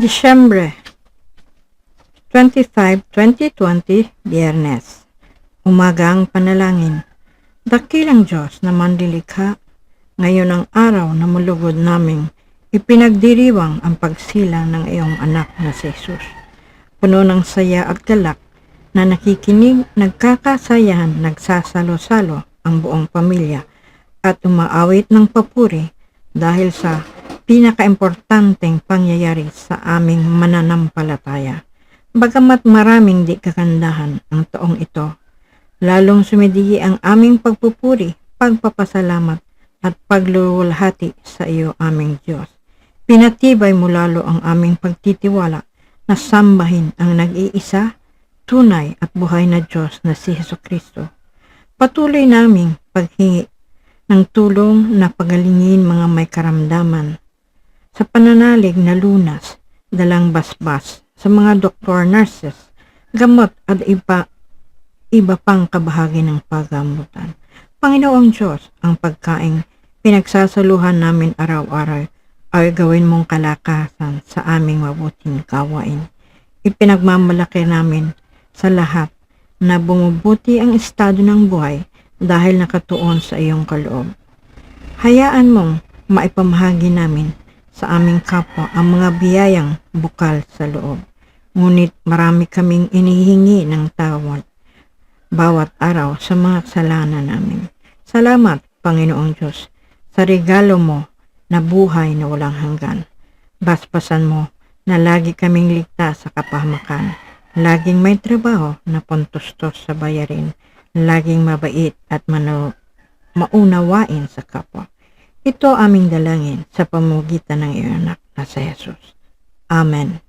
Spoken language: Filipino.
Disyembre 25, 2020, Biyernes. Umagang panalangin. Dakilang Diyos na manlilikha, ngayon ang araw na mulugod naming ipinagdiriwang ang pagsilang ng iyong anak na si Jesus. Puno ng saya at galak na nakikinig, nagkakasayahan, nagsasalo-salo ang buong pamilya at umaawit ng papuri dahil sa pinakaimportanteng pangyayari sa aming mananampalataya. Bagamat maraming di kagandahan ang taong ito, lalong sumidigi ang aming pagpupuri, pagpapasalamat at pagluluwalhati sa iyo aming Diyos. Pinatibay mo lalo ang aming pagtitiwala na sambahin ang nag-iisa, tunay at buhay na Diyos na si Jesucristo. Patuloy naming paghingi ng tulong na pagalingin mga may karamdaman sa pananalig na lunas, dalang basbas sa mga doktor, nurses, gamot at iba pang kabahagi ng paggamutan. Panginoong Diyos, ang pagkaing pinagsasaluhan namin araw-araw ay gawin mong kalakasan sa aming mabuting gawain. Ipinagmamalaki namin sa lahat na bumubuti ang estado ng buhay dahil nakatuon sa iyong kaloob. Hayaan mong maipamahagi namin sa aming kapwa ang mga biyayang bukal sa loob. Ngunit marami kaming inihingi ng tawad bawat araw sa mga kasalanan namin. Salamat, Panginoong Diyos, sa regalo mo na buhay na walang hanggan. Basbasan mo na lagi kaming ligtas sa kapahamakan. Laging may trabaho na puntustos sa bayarin. Laging mabait at maunawain sa kapwa. Ito aming dalangin sa pamamagitan ng iyong anak na si Jesus. Amen.